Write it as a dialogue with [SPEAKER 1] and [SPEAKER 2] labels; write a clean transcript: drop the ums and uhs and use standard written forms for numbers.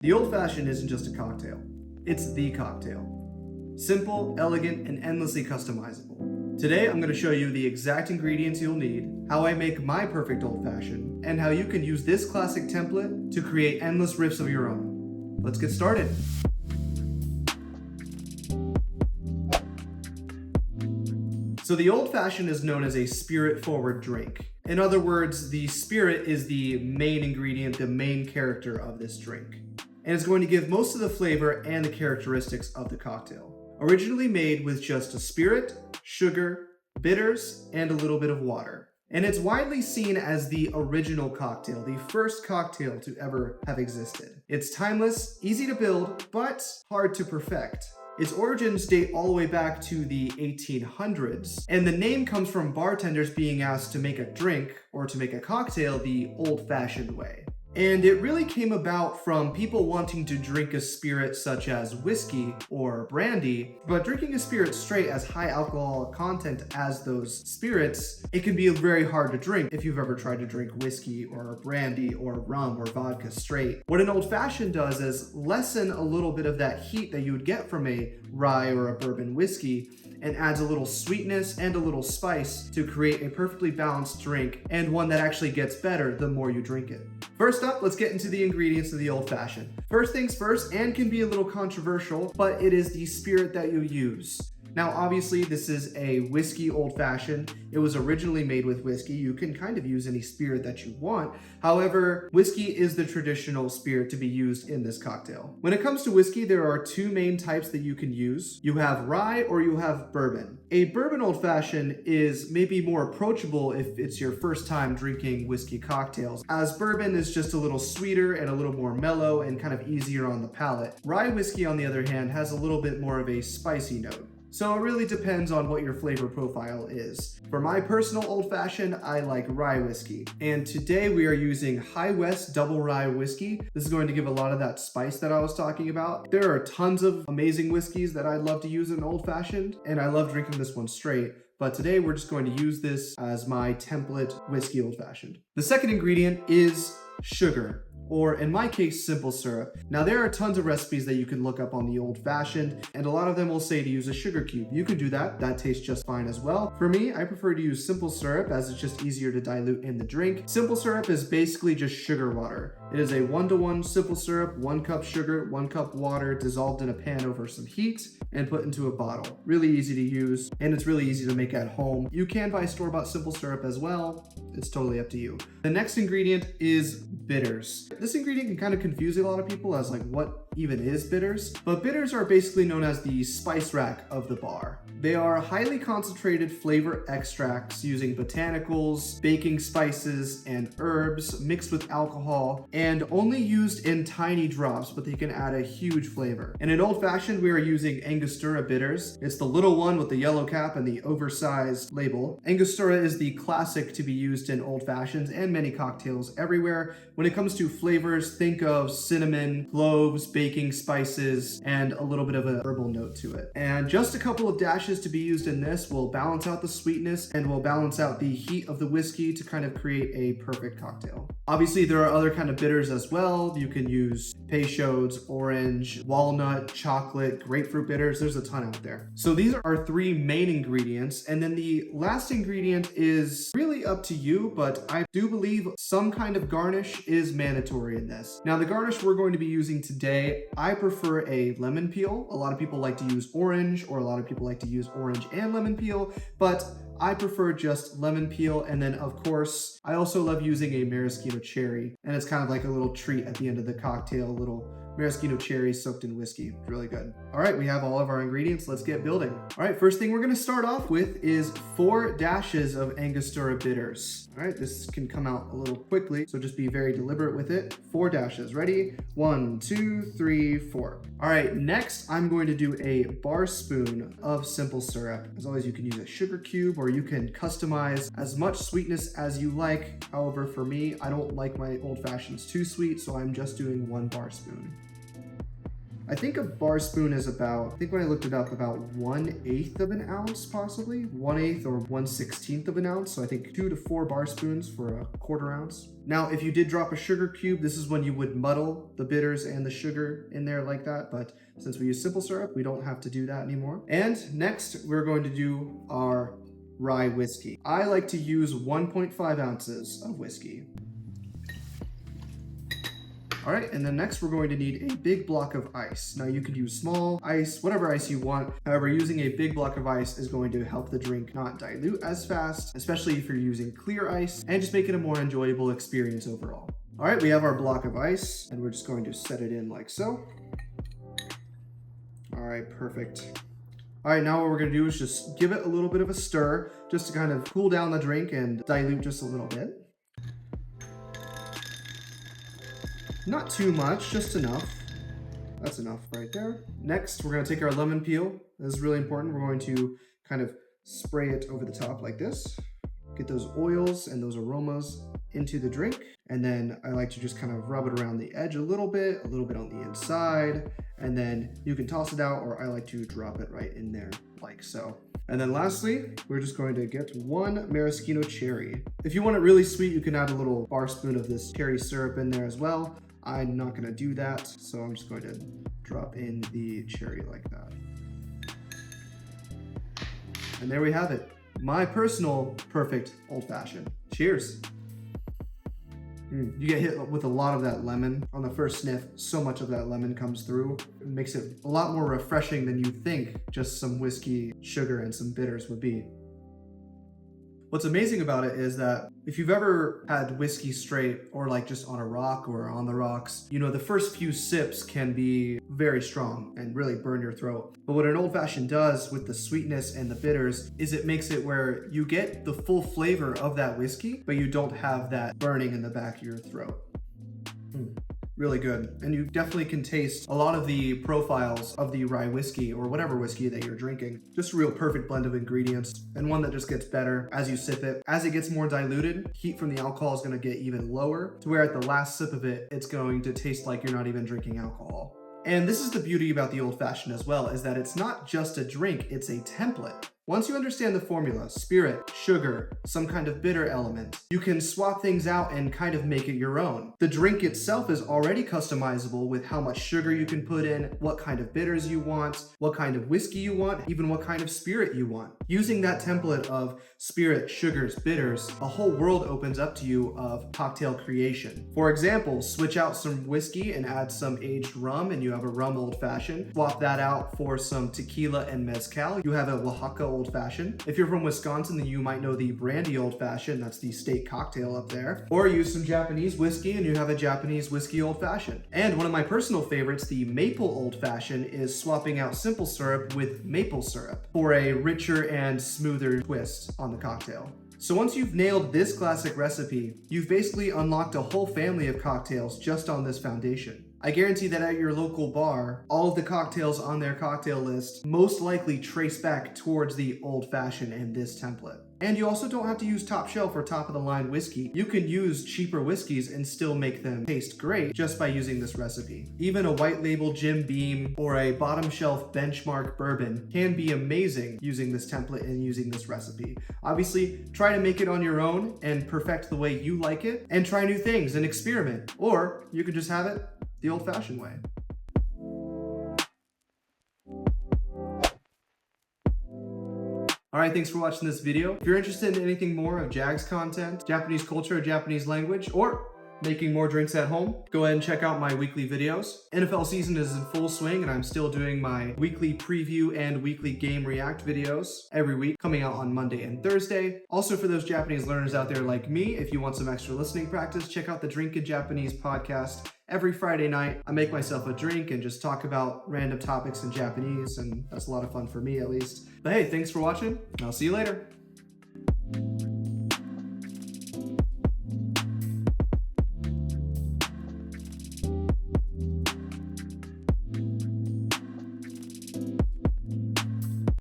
[SPEAKER 1] The Old Fashioned isn't just a cocktail, it's the cocktail. Simple, elegant, and endlessly customizable. Today I'm going to show you the exact ingredients you'll need, how I make my perfect Old Fashioned, and how you can use this classic template to create endless riffs of your own. Let's get started. So the Old Fashioned is known as a spirit-forward drink. In other words, the spirit is the main ingredient, the main character of this drink. And it's going to give most of the flavor and the characteristics of the cocktail. Originally made with just a spirit, sugar, bitters, and a little bit of water. And it's widely seen as the original cocktail, the first cocktail to ever have existed. It's timeless, easy to build, but hard to perfect. Its origins date all the way back to the 1800s, and the name comes from bartenders being asked to make a drink or to make a cocktail the old-fashioned way. And it really came about from people wanting to drink a spirit such as whiskey or brandy, but drinking a spirit straight as high alcohol content as those spirits, it can be very hard to drink if you've ever tried to drink whiskey or brandy or rum or vodka straight. What an old fashioned does is lessen a little bit of that heat that you would get from a rye or a bourbon whiskey, and adds a little sweetness and a little spice to create a perfectly balanced drink, and one that actually gets better the more you drink it. First up, let's get into the ingredients of the Old Fashioned. First things first, and can be a little controversial, but it is the spirit that you use. Now, obviously, this is a whiskey Old Fashioned. It was originally made with whiskey. You can kind of use any spirit that you want. However, whiskey is the traditional spirit to be used in this cocktail. When it comes to whiskey, there are two main types that you can use. You have rye or you have bourbon. A bourbon Old Fashioned is maybe more approachable if it's your first time drinking whiskey cocktails, as bourbon is just a little sweeter and a little more mellow and kind of easier on the palate. Rye whiskey, on the other hand, has a little bit more of a spicy note. So it really depends on what your flavor profile is. For my personal Old Fashioned, I like rye whiskey. And today we are using High West Double Rye Whiskey. This is going to give a lot of that spice that I was talking about. There are tons of amazing whiskeys that I'd love to use in Old Fashioned, and I love drinking this one straight. But today we're just going to use this as my template whiskey Old Fashioned. The second ingredient is sugar, or in my case, simple syrup. Now there are tons of recipes that you can look up on the Old Fashioned, and a lot of them will say to use a sugar cube. You can do that, that tastes just fine as well. For me, I prefer to use simple syrup as it's just easier to dilute in the drink. Simple syrup is basically just sugar water. It is a 1-to-1 simple syrup, 1 cup sugar, 1 cup water dissolved in a pan over some heat and put into a bottle. Really easy to use, and it's really easy to make at home. You can buy store-bought simple syrup as well. It's totally up to you. The next ingredient is bitters. This ingredient can kind of confuse a lot of people as like, what even is bitters? But bitters are basically known as the spice rack of the bar. They are highly concentrated flavor extracts using botanicals, baking spices, and herbs mixed with alcohol, and only used in tiny drops, but they can add a huge flavor. And in Old Fashioned, we are using Angostura bitters. It's the little one with the yellow cap and the oversized label. Angostura is the classic to be used in Old Fashions and many cocktails everywhere. When it comes to flavors, think of cinnamon, cloves, baking spices, and a little bit of a herbal note to it. And just a couple of dashes to be used in this will balance out the sweetness and will balance out the heat of the whiskey to kind of create a perfect cocktail. Obviously, there are other kind of bitters as well. You can use Peychaud's, orange, walnut, chocolate, grapefruit bitters. There's a ton out there. So these are our three main ingredients. And then the last ingredient is really up to you, but I do believe some kind of garnish is mandatory in this. Now, the garnish we're going to be using today, I prefer a lemon peel. A lot of people like to use orange, or a lot of people like to use orange and lemon peel, but I prefer just lemon peel. And then of course, I also love using a maraschino cherry, and it's kind of like a little treat at the end of the cocktail, a little maraschino cherry soaked in whiskey. It's really good. All right, we have all of our ingredients. Let's get building. All right, first thing we're gonna start off with is 4 dashes of Angostura bitters. All right, this can come out a little quickly, so just be very deliberate with it. 4 dashes, ready? 1, 2, 3, 4. All right, next I'm going to do a bar spoon of simple syrup. As always, you can use a sugar cube, or you can customize as much sweetness as you like. However, for me, I don't like my Old Fashions too sweet, so I'm just doing 1 bar spoon. I think a bar spoon is about, I think when I looked it up, about 1/8 of an ounce, possibly 1/8 or 1/16 of an ounce. So I think 2 to 4 bar spoons for a 1/4 ounce. Now, if you did drop a sugar cube, this is when you would muddle the bitters and the sugar in there like that. But since we use simple syrup, we don't have to do that anymore. And next, we're going to do our rye whiskey. I like to use 1.5 ounces of whiskey. All right, and then next we're going to need a big block of ice. Now you could use small ice, whatever ice you want. However, using a big block of ice is going to help the drink not dilute as fast, especially if you're using clear ice, and just make it a more enjoyable experience overall. All right, we have our block of ice, and we're just going to set it in like so. All right, perfect. All right, now what we're gonna do is just give it a little bit of a stir, just to kind of cool down the drink and dilute just a little bit. Not too much, just enough. That's enough right there. Next, we're gonna take our lemon peel. This is really important. We're going to kind of spray it over the top like this. Get those oils and those aromas into the drink. And then I like to just kind of rub it around the edge a little bit on the inside. And then you can toss it out, or I like to drop it right in there like so. And then lastly, we're just going to get 1 maraschino cherry. If you want it really sweet, you can add a little bar spoon of this cherry syrup in there as well. I'm not gonna do that, so I'm just going to drop in the cherry like that. And there we have it. My personal perfect old fashioned. Cheers. You get hit with a lot of that lemon on the first sniff. So much of that lemon comes through. It makes it a lot more refreshing than you think just some whiskey, sugar, and some bitters would be. What's amazing about it is that if you've ever had whiskey straight, or like just on a rock or on the rocks, you know, the first few sips can be very strong and really burn your throat. But what an old fashioned does with the sweetness and the bitters is it makes it where you get the full flavor of that whiskey, but you don't have that burning in the back of your throat. Really good. And you definitely can taste a lot of the profiles of the rye whiskey or whatever whiskey that you're drinking. Just a real perfect blend of ingredients, and one that just gets better as you sip it. As it gets more diluted, heat from the alcohol is going to get even lower, to where at the last sip of it, it's going to taste like you're not even drinking alcohol. And this is the beauty about the old fashioned as well, is that it's not just a drink, it's a template. Once you understand the formula, spirit, sugar, some kind of bitter element, you can swap things out and kind of make it your own. The drink itself is already customizable with how much sugar you can put in, what kind of bitters you want, what kind of whiskey you want, even what kind of spirit you want. Using that template of spirit, sugars, bitters, a whole world opens up to you of cocktail creation. For example, switch out some whiskey and add some aged rum, and you have a rum old fashioned. Swap that out for some tequila and mezcal. You have a Oaxaca old fashioned. If you're from Wisconsin, then you might know the brandy old fashioned. That's the state cocktail up there. Or use some Japanese whiskey and you have a Japanese whiskey old fashioned. And one of my personal favorites, the maple old fashioned, is swapping out simple syrup with maple syrup for a richer and smoother twist on the cocktail. So once you've nailed this classic recipe, you've basically unlocked a whole family of cocktails just on this foundation. I guarantee that at your local bar, all of the cocktails on their cocktail list most likely trace back towards the old fashioned and this template. And you also don't have to use top shelf or top of the line whiskey. You can use cheaper whiskeys and still make them taste great just by using this recipe. Even a white label Jim Beam or a bottom shelf benchmark bourbon can be amazing using this template and using this recipe. Obviously, try to make it on your own and perfect the way you like it, and try new things and experiment. Or you could just have it the old-fashioned way. Alright, thanks for watching this video. If you're interested in anything more of Jag's content, Japanese culture, Japanese language, or making more drinks at home, go ahead and check out my weekly videos. NFL season is in full swing, and I'm still doing my weekly preview and weekly game react videos every week, coming out on Monday and Thursday. Also, for those Japanese learners out there like me, if you want some extra listening practice, check out the Drink in Japanese podcast. Every Friday night, I make myself a drink and just talk about random topics in Japanese, and that's a lot of fun for me at least. But hey, thanks for watching, and I'll see you later.